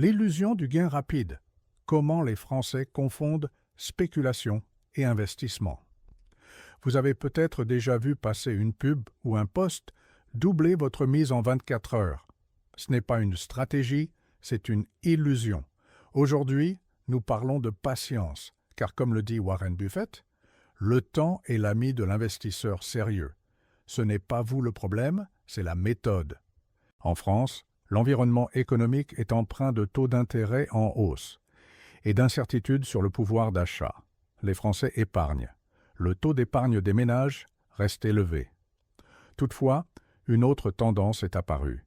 L'illusion du gain rapide. Comment les Français confondent spéculation et investissement. Vous avez peut-être déjà vu passer une pub ou un post doubler votre mise en 24 heures. Ce n'est pas une stratégie, c'est une illusion. Aujourd'hui, nous parlons de patience, car comme le dit Warren Buffett, le temps est l'ami de l'investisseur sérieux. Ce n'est pas vous le problème, c'est la méthode. En France, l'environnement économique est empreint de taux d'intérêt en hausse et d'incertitudes sur le pouvoir d'achat. Les Français épargnent. Le taux d'épargne des ménages reste élevé. Toutefois, une autre tendance est apparue.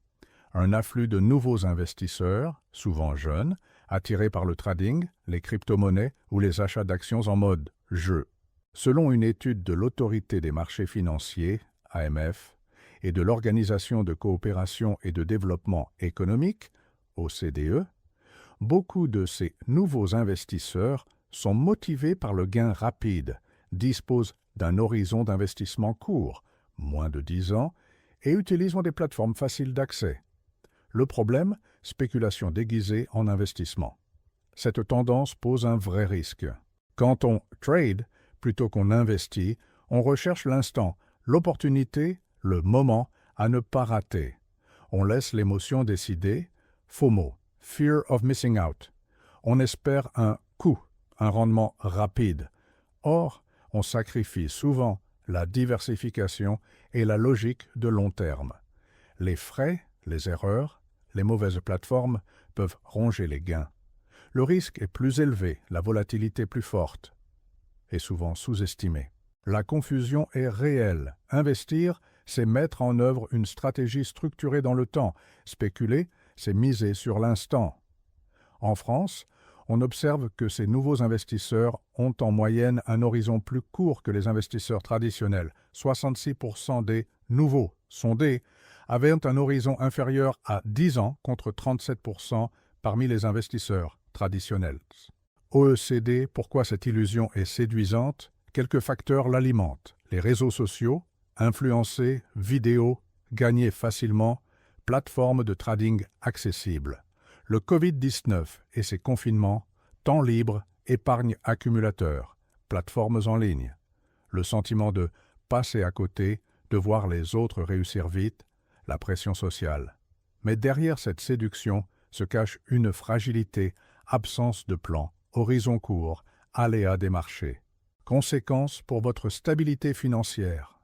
Un afflux de nouveaux investisseurs, souvent jeunes, attirés par le trading, les crypto-monnaies ou les achats d'actions en mode jeu. Selon une étude de l'Autorité des marchés financiers, AMF, et de l'Organisation de coopération et de développement économique, OCDE, beaucoup de ces nouveaux investisseurs sont motivés par le gain rapide, disposent d'un horizon d'investissement court, moins de 10 ans, et utilisent des plateformes faciles d'accès. Le problème, spéculation déguisée en investissement. Cette tendance pose un vrai risque. Quand on trade, plutôt qu'on investit, on recherche l'instant, l'opportunité, le moment à ne pas rater. On laisse l'émotion décider, FOMO, Fear of Missing Out. On espère un coup, un rendement rapide. Or, on sacrifie souvent la diversification et la logique de long terme. Les frais, les erreurs, les mauvaises plateformes peuvent ronger les gains. Le risque est plus élevé, la volatilité plus forte et souvent sous-estimée. La confusion est réelle. Investir, c'est mettre en œuvre une stratégie structurée dans le temps. Spéculer, c'est miser sur l'instant. En France, on observe que ces nouveaux investisseurs ont en moyenne un horizon plus court que les investisseurs traditionnels. 66% des nouveaux sondés avaient un horizon inférieur à 10 ans contre 37% parmi les investisseurs traditionnels. OECD, pourquoi cette illusion est séduisante? Quelques facteurs l'alimentent. Les réseaux sociaux, influencer, vidéos, gagner facilement, plateformes de trading accessibles. Le Covid-19 et ses confinements, temps libre, épargne accumulateur, plateformes en ligne. Le sentiment de passer à côté, de voir les autres réussir vite, la pression sociale. Mais derrière cette séduction se cache une fragilité, absence de plan, horizon court, aléas des marchés. Conséquences pour votre stabilité financière.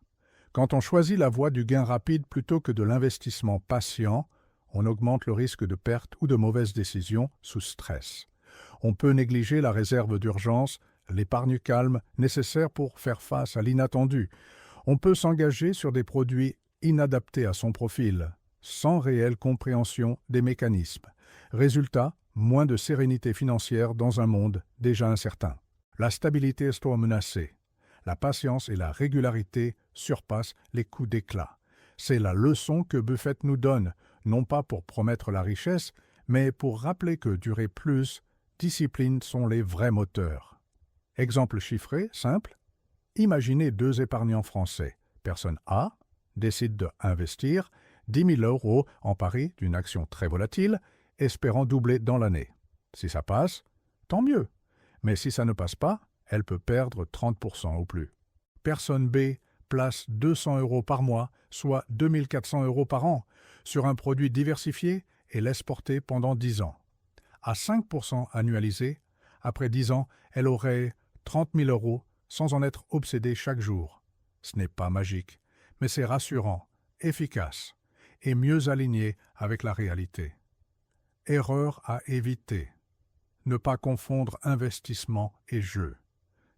Quand on choisit la voie du gain rapide plutôt que de l'investissement patient, on augmente le risque de perte ou de mauvaises décisions sous stress. On peut négliger la réserve d'urgence, l'épargne calme nécessaire pour faire face à l'inattendu. On peut s'engager sur des produits inadaptés à son profil, sans réelle compréhension des mécanismes. Résultat, moins de sérénité financière dans un monde déjà incertain. La stabilité est menacée. La patience et la régularité surpassent les coups d'éclat. C'est la leçon que Buffett nous donne, non pas pour promettre la richesse, mais pour rappeler que durer plus, discipline sont les vrais moteurs. Exemple chiffré, simple. Imaginez deux épargnants français. Personne A décide d'investir 10 000 € en pari d'une action très volatile, espérant doubler dans l'année. Si ça passe, tant mieux. Mais si ça ne passe pas, elle peut perdre 30% ou plus. Personne B place 200 € par mois, soit 2 400 € par an, sur un produit diversifié et laisse porter pendant 10 ans. À 5% annualisé, après 10 ans, elle aurait 30 000 € sans en être obsédée chaque jour. Ce n'est pas magique, mais c'est rassurant, efficace et mieux aligné avec la réalité. Erreur à éviter. Ne pas confondre investissement et jeu.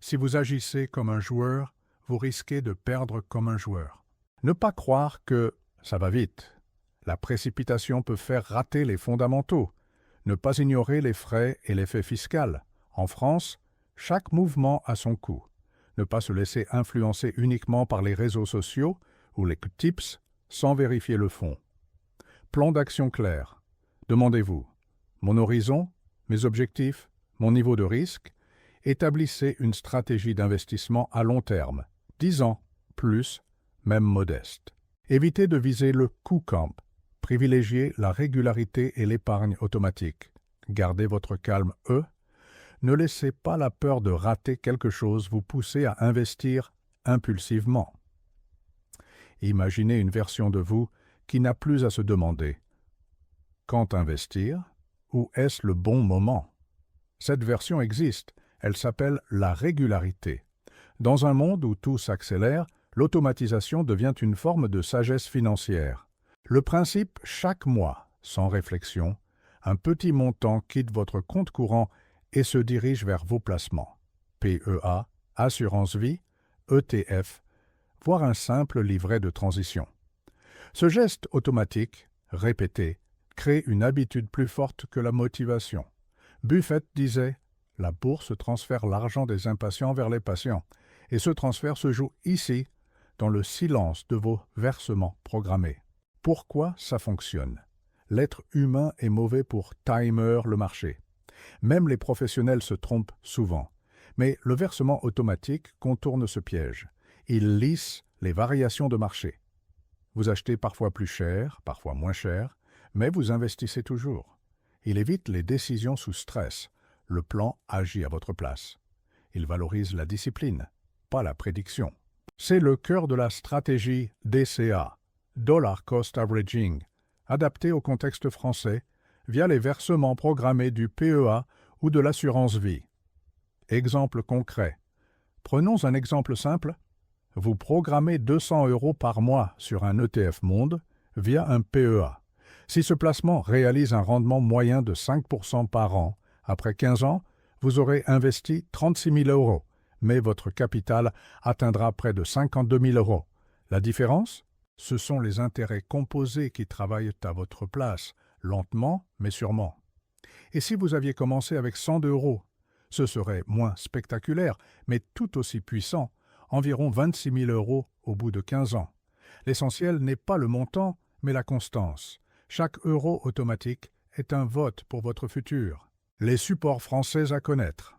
Si vous agissez comme un joueur, vous risquez de perdre comme un joueur. Ne pas croire que ça va vite. La précipitation peut faire rater les fondamentaux. Ne pas ignorer les frais et l'effet fiscal. En France, chaque mouvement a son coût. Ne pas se laisser influencer uniquement par les réseaux sociaux ou les tips sans vérifier le fond. Plan d'action clair. Demandez-vous, mon horizon, mes objectifs, mon niveau de risque, établissez une stratégie d'investissement à long terme, 10 ans, plus, même modeste. Évitez de viser le coup camp, privilégiez la régularité et l'épargne automatique. Gardez votre calme, Ne laissez pas la peur de rater quelque chose vous pousser à investir impulsivement. Imaginez une version de vous qui n'a plus à se demander « Quand investir ?» ou « Est-ce le bon moment ?» Cette version existe, elle s'appelle la régularité. Dans un monde où tout s'accélère, l'automatisation devient une forme de sagesse financière. Le principe, chaque mois, sans réflexion, un petit montant quitte votre compte courant et se dirige vers vos placements. PEA, assurance vie, ETF, voire un simple livret de transition. Ce geste automatique, répété, crée une habitude plus forte que la motivation. Buffett disait « La bourse transfère l'argent des impatients vers les patients, et ce transfert se joue ici, dans le silence de vos versements programmés. » Pourquoi ça fonctionne? L'être humain est mauvais pour timer le marché. Même les professionnels se trompent souvent. Mais le versement automatique contourne ce piège. Il lisse les variations de marché. Vous achetez parfois plus cher, parfois moins cher, mais vous investissez toujours. Il évite les décisions sous stress. Le plan agit à votre place. Il valorise la discipline, pas la prédiction. C'est le cœur de la stratégie DCA, Dollar Cost Averaging, adaptée au contexte français via les versements programmés du PEA ou de l'assurance vie. Exemple concret. Prenons un exemple simple. Vous programmez 200 € par mois sur un ETF Monde via un PEA. Si ce placement réalise un rendement moyen de 5% par an, après 15 ans, vous aurez investi 36 000 €, mais votre capital atteindra près de 52 000 €. La différence? Ce sont les intérêts composés qui travaillent à votre place, lentement mais sûrement. Et si vous aviez commencé avec 100 €, ce serait moins spectaculaire, mais tout aussi puissant, environ 26 000 € au bout de 15 ans. L'essentiel n'est pas le montant, mais la constance. Chaque euro automatique est un vote pour votre futur. Les supports français à connaître.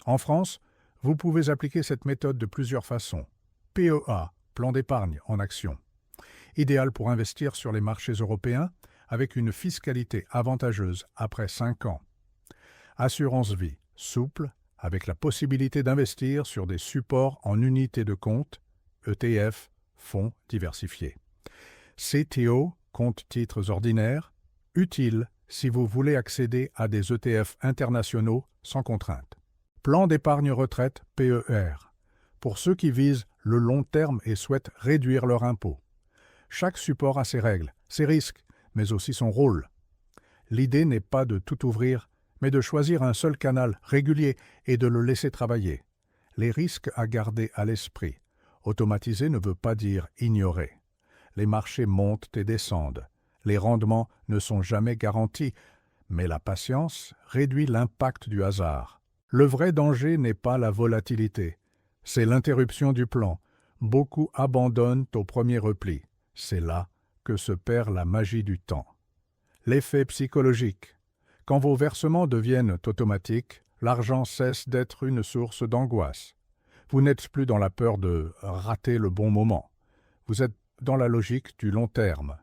En France, vous pouvez appliquer cette méthode de plusieurs façons. PEA, plan d'épargne en action. Idéal pour investir sur les marchés européens avec une fiscalité avantageuse après 5 ans. Assurance vie, souple, avec la possibilité d'investir sur des supports en unités de compte, ETF, fonds diversifiés. CTO, compte titres ordinaires, utile si vous voulez accéder à des ETF internationaux sans contrainte. Plan d'épargne retraite PER, pour ceux qui visent le long terme et souhaitent réduire leur impôt. Chaque support a ses règles, ses risques, mais aussi son rôle. L'idée n'est pas de tout ouvrir, mais de choisir un seul canal régulier et de le laisser travailler. Les risques à garder à l'esprit. Automatiser ne veut pas dire ignorer. Les marchés montent et descendent. Les rendements ne sont jamais garantis, mais la patience réduit l'impact du hasard. Le vrai danger n'est pas la volatilité, c'est l'interruption du plan. Beaucoup abandonnent au premier repli. C'est là que se perd la magie du temps. L'effet psychologique. Quand vos versements deviennent automatiques, l'argent cesse d'être une source d'angoisse. Vous n'êtes plus dans la peur de rater le bon moment. Vous êtes dans la logique du long terme.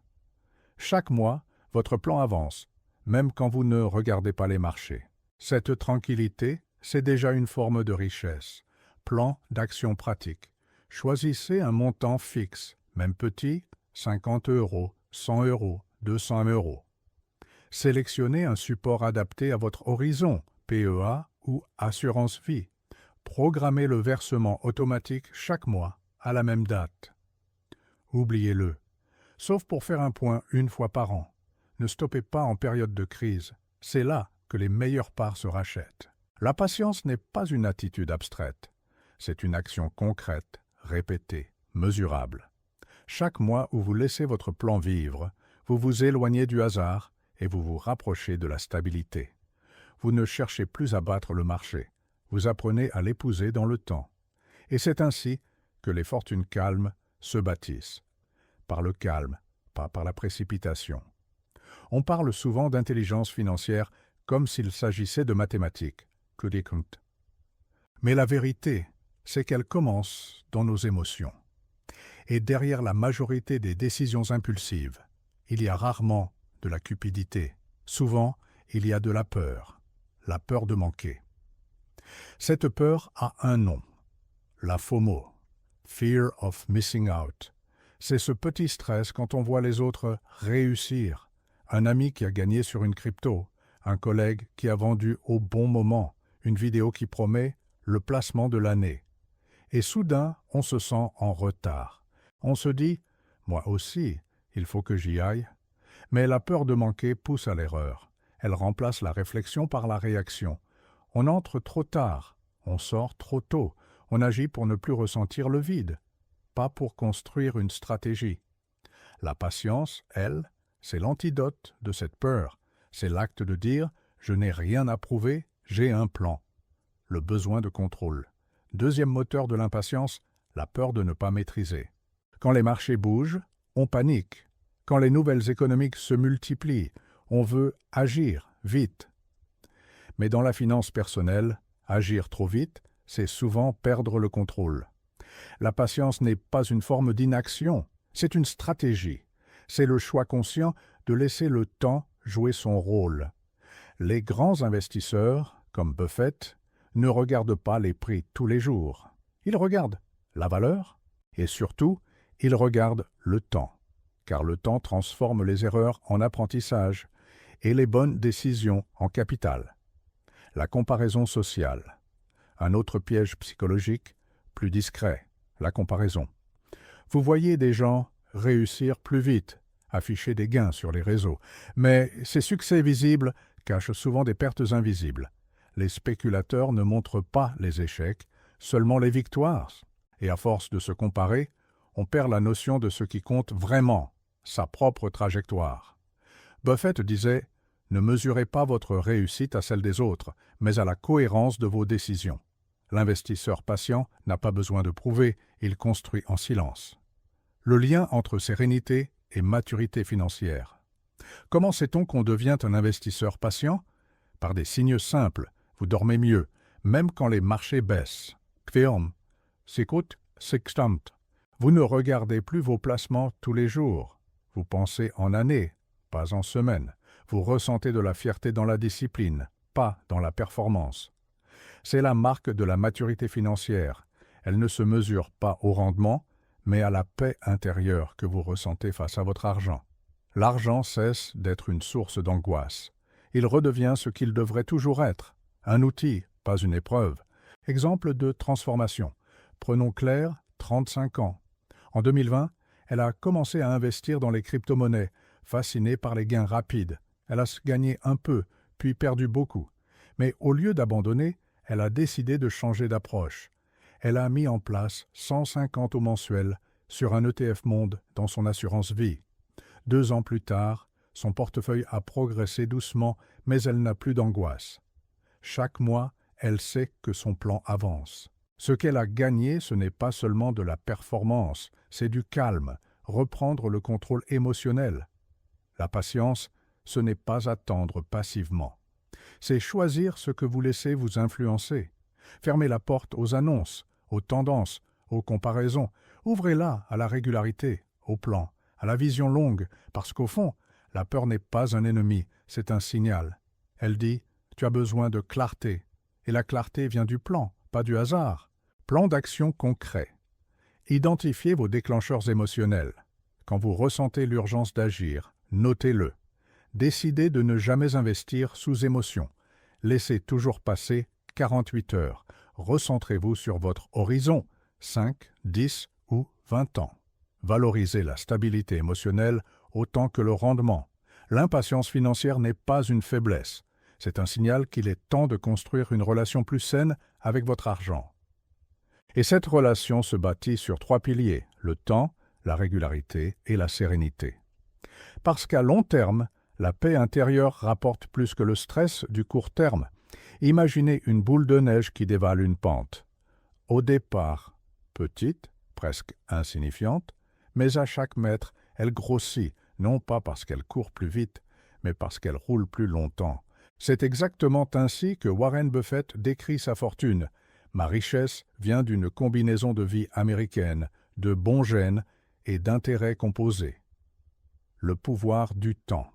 Chaque mois, votre plan avance, même quand vous ne regardez pas les marchés. Cette tranquillité, c'est déjà une forme de richesse. Plan d'action pratique. Choisissez un montant fixe, même petit, 50 €, 100 €, 200 €. Sélectionnez un support adapté à votre horizon, PEA ou assurance vie. Programmez le versement automatique chaque mois à la même date. Oubliez-le. Sauf pour faire un point une fois par an. Ne stoppez pas en période de crise. C'est là que les meilleures parts se rachètent. La patience n'est pas une attitude abstraite. C'est une action concrète, répétée, mesurable. Chaque mois où vous laissez votre plan vivre, vous vous éloignez du hasard et vous vous rapprochez de la stabilité. Vous ne cherchez plus à battre le marché. Vous apprenez à l'épouser dans le temps. Et c'est ainsi que les fortunes calmes se bâtissent. Par le calme, pas par la précipitation. On parle souvent d'intelligence financière comme s'il s'agissait de mathématiques. Mais la vérité, c'est qu'elle commence dans nos émotions. Et derrière la majorité des décisions impulsives, il y a rarement de la cupidité. Souvent, il y a de la peur de manquer. Cette peur a un nom, la FOMO, Fear of Missing Out. C'est ce petit stress quand on voit les autres réussir. Un ami qui a gagné sur une crypto, un collègue qui a vendu au bon moment, une vidéo qui promet le placement de l'année. Et soudain, on se sent en retard. On se dit « moi aussi, il faut que j'y aille ». Mais la peur de manquer pousse à l'erreur. Elle remplace la réflexion par la réaction. On entre trop tard, on sort trop tôt, on agit pour ne plus ressentir le vide, pas pour construire une stratégie. La patience, elle, c'est l'antidote de cette peur. C'est l'acte de dire « je n'ai rien à prouver, j'ai un plan ». Le besoin de contrôle. Deuxième moteur de l'impatience, la peur de ne pas maîtriser. Quand les marchés bougent, on panique. Quand les nouvelles économiques se multiplient, on veut agir vite. Mais dans la finance personnelle, agir trop vite, c'est souvent perdre le contrôle. La patience n'est pas une forme d'inaction, c'est une stratégie. C'est le choix conscient de laisser le temps jouer son rôle. Les grands investisseurs, comme Buffett, ne regardent pas les prix tous les jours. Ils regardent la valeur et surtout, ils regardent le temps. Car le temps transforme les erreurs en apprentissage et les bonnes décisions en capital. La comparaison sociale. Un autre piège psychologique, plus discret, la comparaison. Vous voyez des gens réussir plus vite, afficher des gains sur les réseaux, mais ces succès visibles cachent souvent des pertes invisibles. Les spéculateurs ne montrent pas les échecs, seulement les victoires. Et à force de se comparer, on perd la notion de ce qui compte vraiment, sa propre trajectoire. Buffett disait « Ne mesurez pas votre réussite à celle des autres, mais à la cohérence de vos décisions. » L'investisseur patient n'a pas besoin de prouver, il construit en silence. Le lien entre sérénité et maturité financière. Comment sait-on qu'on devient un investisseur patient? Par des signes simples. Vous dormez mieux, même quand les marchés baissent. Kveom, sikut, sikstamt. Vous ne regardez plus vos placements tous les jours. Vous pensez en années, pas en semaines. Vous ressentez de la fierté dans la discipline, pas dans la performance. C'est la marque de la maturité financière. Elle ne se mesure pas au rendement, mais à la paix intérieure que vous ressentez face à votre argent. L'argent cesse d'être une source d'angoisse. Il redevient ce qu'il devrait toujours être, un outil, pas une épreuve. Exemple de transformation. Prenons Claire, 35 ans. En 2020, elle a commencé à investir dans les crypto-monnaies, fascinée par les gains rapides. Elle a gagné un peu, puis perdu beaucoup. Mais au lieu d'abandonner, elle a décidé de changer d'approche. Elle a mis en place 150 au mensuel sur un ETF Monde dans son assurance vie. 2 ans plus tard, son portefeuille a progressé doucement, mais elle n'a plus d'angoisse. Chaque mois, elle sait que son plan avance. Ce qu'elle a gagné, ce n'est pas seulement de la performance, c'est du calme, reprendre le contrôle émotionnel. La patience, ce n'est pas attendre passivement. C'est choisir ce que vous laissez vous influencer. Fermez la porte aux annonces, aux tendances, aux comparaisons. Ouvrez-la à la régularité, au plan, à la vision longue, parce qu'au fond, la peur n'est pas un ennemi, c'est un signal. Elle dit « tu as besoin de clarté ». Et la clarté vient du plan, pas du hasard. Plan d'action concret. Identifiez vos déclencheurs émotionnels. Quand vous ressentez l'urgence d'agir, notez-le. Décidez de ne jamais investir sous émotion. Laissez toujours passer 48 heures. Recentrez-vous sur votre horizon, 5, 10 ou 20 ans. Valorisez la stabilité émotionnelle autant que le rendement. L'impatience financière n'est pas une faiblesse. C'est un signal qu'il est temps de construire une relation plus saine avec votre argent. Et cette relation se bâtit sur 3 piliers, le temps, la régularité et la sérénité. Parce qu'à long terme, la paix intérieure rapporte plus que le stress du court terme. Imaginez une boule de neige qui dévale une pente. Au départ, petite, presque insignifiante, mais à chaque mètre, elle grossit, non pas parce qu'elle court plus vite, mais parce qu'elle roule plus longtemps. C'est exactement ainsi que Warren Buffett décrit sa fortune. Ma richesse vient d'une combinaison de vie américaine, de bons gènes et d'intérêts composés. Le pouvoir du temps.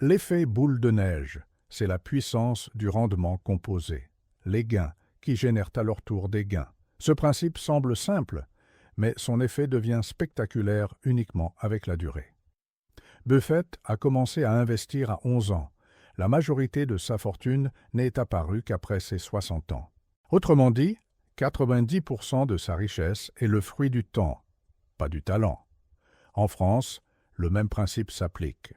L'effet boule de neige, c'est la puissance du rendement composé. Les gains qui génèrent à leur tour des gains. Ce principe semble simple, mais son effet devient spectaculaire uniquement avec la durée. Buffett a commencé à investir à 11 ans. La majorité de sa fortune n'est apparue qu'après ses 60 ans. Autrement dit, 90% de sa richesse est le fruit du temps, pas du talent. En France, le même principe s'applique.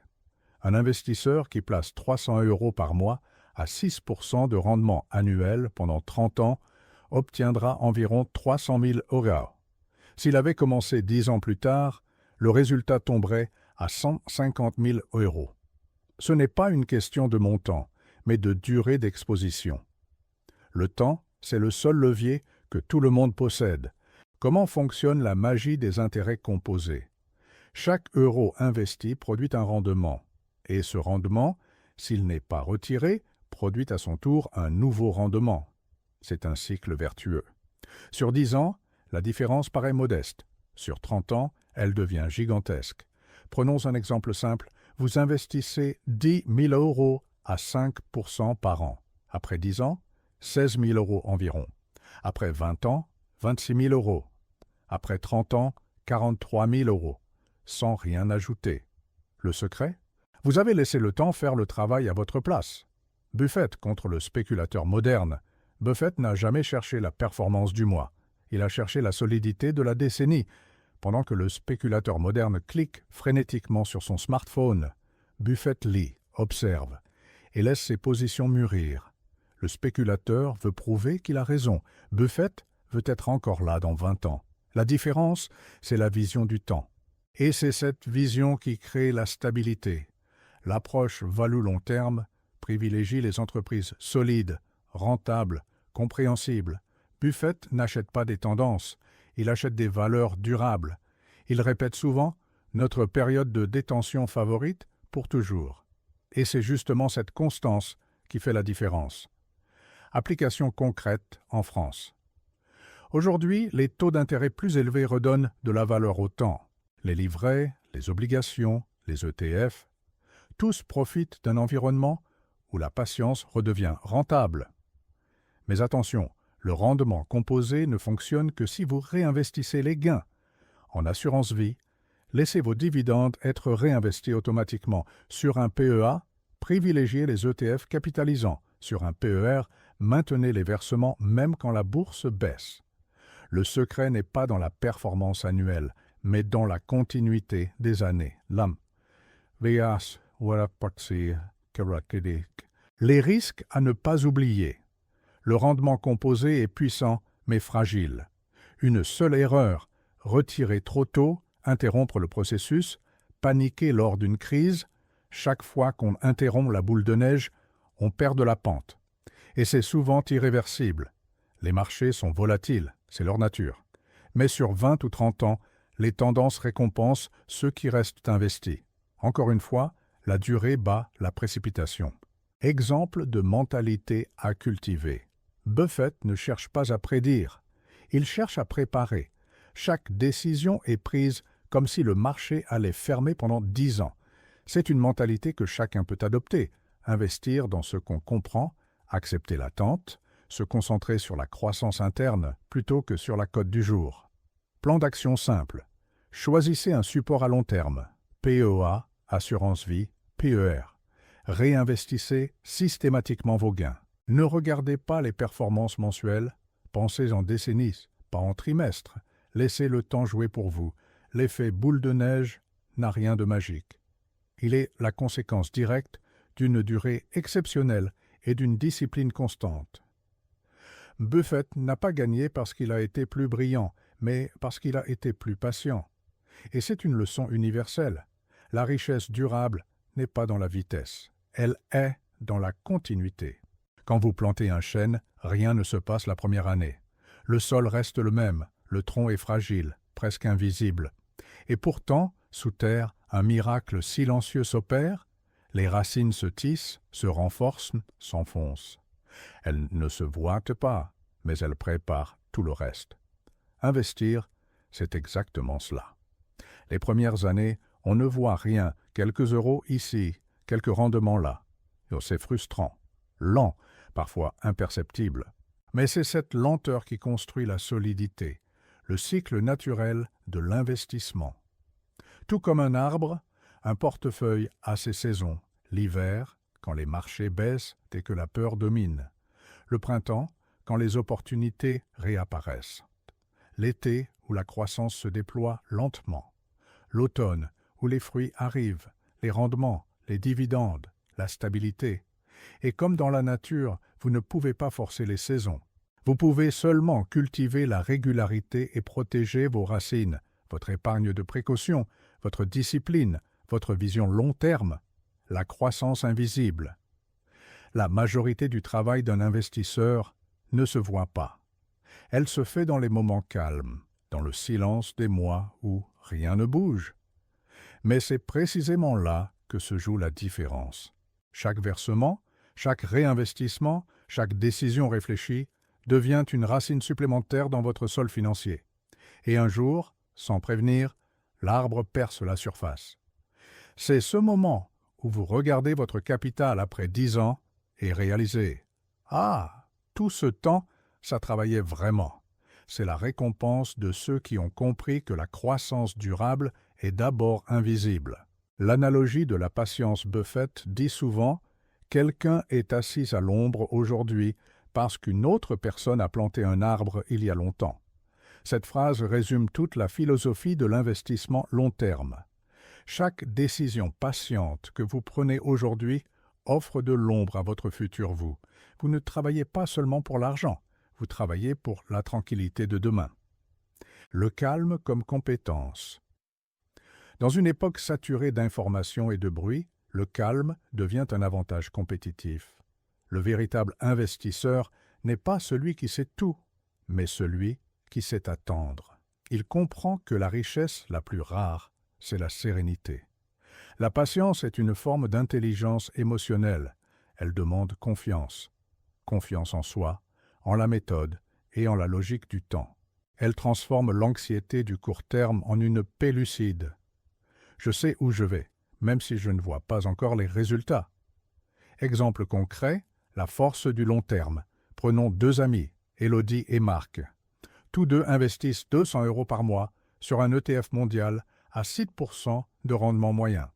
Un investisseur qui place 300 € par mois à 6% de rendement annuel pendant 30 ans obtiendra environ 300 000 €. S'il avait commencé 10 ans plus tard, le résultat tomberait à 150 000 €. Ce n'est pas une question de montant, mais de durée d'exposition. Le temps, c'est le seul levier que tout le monde possède. Comment fonctionne la magie des intérêts composés? Chaque euro investi produit un rendement, et ce rendement, s'il n'est pas retiré, produit à son tour un nouveau rendement. C'est un cycle vertueux. Sur 10 ans, la différence paraît modeste. Sur 30 ans, elle devient gigantesque. Prenons un exemple simple. Vous investissez 10 000 € à 5% par an. Après 10 ans, 16 000 € environ. Après 20 ans, 26 000 €. Après 30 ans, 43 000 €, sans rien ajouter. Le secret? Vous avez laissé le temps faire le travail à votre place. Buffett contre le spéculateur moderne. Buffett n'a jamais cherché la performance du mois. Il a cherché la solidité de la décennie. Pendant que le spéculateur moderne clique frénétiquement sur son smartphone, Buffett lit, observe et laisse ses positions mûrir. Le spéculateur veut prouver qu'il a raison. Buffett veut être encore là dans 20 ans. La différence, c'est la vision du temps. Et c'est cette vision qui crée la stabilité. L'approche value long terme privilégie les entreprises solides, rentables, compréhensibles. Buffett n'achète pas des tendances, il achète des valeurs durables. Il répète souvent « notre période de détention favorite pour toujours ». Et c'est justement cette constance qui fait la différence. Application concrète en France. Aujourd'hui, les taux d'intérêt plus élevés redonnent de la valeur au temps. Les livrets, les obligations, les ETF, tous profitent d'un environnement où la patience redevient rentable. Mais attention, le rendement composé ne fonctionne que si vous réinvestissez les gains. En assurance vie, laissez vos dividendes être réinvestis automatiquement. Sur un PEA, privilégiez les ETF capitalisants. Sur un PER, maintenez les versements même quand la bourse baisse. Le secret n'est pas dans la performance annuelle, mais dans la continuité des années. Les risques à ne pas oublier. Le rendement composé est puissant, mais fragile. Une seule erreur, retirer trop tôt, interrompre le processus, paniquer lors d'une crise, chaque fois qu'on interrompt la boule de neige, on perd de la pente. Et c'est souvent irréversible. Les marchés sont volatiles, c'est leur nature. Mais sur 20 ou 30 ans, les tendances récompensent ceux qui restent investis. Encore une fois, la durée bat la précipitation. Exemple de mentalité à cultiver. Buffett ne cherche pas à prédire, il cherche à préparer. Chaque décision est prise comme si le marché allait fermer pendant 10 ans. C'est une mentalité que chacun peut adopter, investir dans ce qu'on comprend, accepter l'attente, se concentrer sur la croissance interne plutôt que sur la cote du jour. Plan d'action simple. Choisissez un support à long terme, PEA, assurance vie, PER. Réinvestissez systématiquement vos gains. Ne regardez pas les performances mensuelles, pensez en décennies, pas en trimestres. Laissez le temps jouer pour vous. L'effet boule de neige n'a rien de magique. Il est la conséquence directe d'une durée exceptionnelle et d'une discipline constante. Buffett n'a pas gagné parce qu'il a été plus brillant, mais parce qu'il a été plus patient. Et c'est une leçon universelle. La richesse durable n'est pas dans la vitesse, elle est dans la continuité. Quand vous plantez un chêne, rien ne se passe la première année. Le sol reste le même, le tronc est fragile, presque invisible. Et pourtant, sous terre, un miracle silencieux s'opère, les racines se tissent, se renforcent, s'enfoncent. Elles ne se voient pas, mais elles préparent tout le reste. Investir, c'est exactement cela. Les premières années, on ne voit rien, quelques euros ici, quelques rendements là. Oh, c'est frustrant, lent, parfois imperceptible. Mais c'est cette lenteur qui construit la solidité, le cycle naturel de l'investissement. Tout comme un arbre, un portefeuille a ses saisons. L'hiver, quand les marchés baissent et que la peur domine. Le printemps, quand les opportunités réapparaissent. L'été, où la croissance se déploie lentement. L'automne, où les fruits arrivent, les rendements, les dividendes, la stabilité. Et comme dans la nature, vous ne pouvez pas forcer les saisons. Vous pouvez seulement cultiver la régularité et protéger vos racines, votre épargne de précaution, votre discipline, votre vision long terme, la croissance invisible. La majorité du travail d'un investisseur ne se voit pas. Elle se fait dans les moments calmes, dans le silence des mois où rien ne bouge. Mais c'est précisément là que se joue la différence. Chaque versement, chaque réinvestissement, chaque décision réfléchie devient une racine supplémentaire dans votre sol financier. Et un jour, sans prévenir, l'arbre perce la surface. C'est ce moment où vous regardez votre capital après 10 ans et réalisez « Ah, tout ce temps, ça travaillait vraiment ». C'est la récompense de ceux qui ont compris que la croissance durable est d'abord invisible. L'analogie de la patience Buffett dit souvent « Quelqu'un est assis à l'ombre aujourd'hui parce qu'une autre personne a planté un arbre il y a longtemps ». Cette phrase résume toute la philosophie de l'investissement long terme. Chaque décision patiente que vous prenez aujourd'hui offre de l'ombre à votre futur vous. Vous ne travaillez pas seulement pour l'argent, vous travaillez pour la tranquillité de demain. Le calme comme compétence. Dans une époque saturée d'informations et de bruit, le calme devient un avantage compétitif. Le véritable investisseur n'est pas celui qui sait tout, mais celui qui sait attendre. Il comprend que la richesse la plus rare, c'est la sérénité. La patience est une forme d'intelligence émotionnelle. Elle demande confiance. Confiance en soi, en la méthode et en la logique du temps. Elle transforme l'anxiété du court terme en une paix lucide. Je sais où je vais, même si je ne vois pas encore les résultats. Exemple concret, la force du long terme. Prenons 2 amis, Élodie et Marc. Tous deux investissent 200 € par mois sur un ETF mondial à 6% de rendement moyen.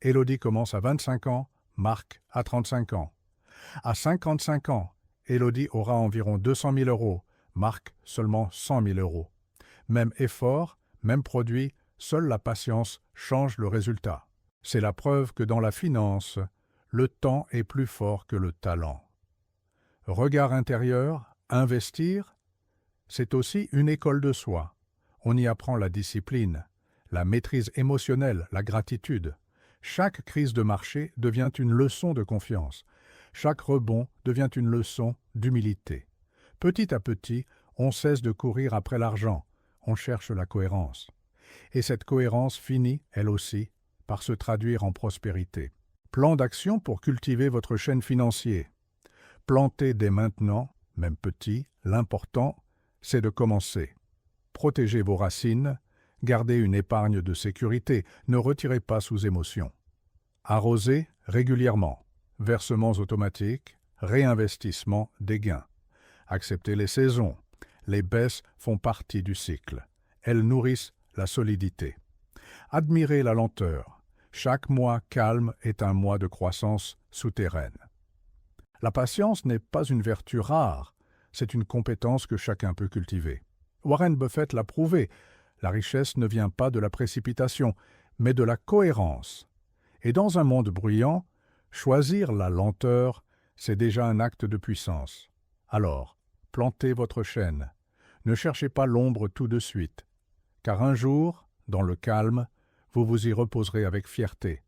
Élodie commence à 25 ans, Marc à 35 ans. À 55 ans, Élodie aura environ 200 000 €, Marc seulement 100 000 €. Même effort, même produit, seule la patience change le résultat. C'est la preuve que dans la finance, le temps est plus fort que le talent. Regard intérieur, investir, c'est aussi une école de soi. On y apprend la discipline, la maîtrise émotionnelle, la gratitude. Chaque crise de marché devient une leçon de confiance. Chaque rebond devient une leçon d'humilité. Petit à petit, on cesse de courir après l'argent, on cherche la cohérence. Et cette cohérence finit, elle aussi, par se traduire en prospérité. Plan d'action pour cultiver votre chêne financier. Plantez dès maintenant, même petit, l'important, c'est de commencer. Protégez vos racines, gardez une épargne de sécurité, ne retirez pas sous émotion. Arrosez régulièrement, versements automatiques, réinvestissement des gains. Acceptez les saisons, les baisses font partie du cycle. Elles nourrissent la solidité. Admirez la lenteur. Chaque mois calme est un mois de croissance souterraine. La patience n'est pas une vertu rare, c'est une compétence que chacun peut cultiver. Warren Buffett l'a prouvé, la richesse ne vient pas de la précipitation, mais de la cohérence. Et dans un monde bruyant, choisir la lenteur, c'est déjà un acte de puissance. Alors, plantez votre chêne. Ne cherchez pas l'ombre tout de suite, car un jour, dans le calme, vous vous y reposerez avec fierté,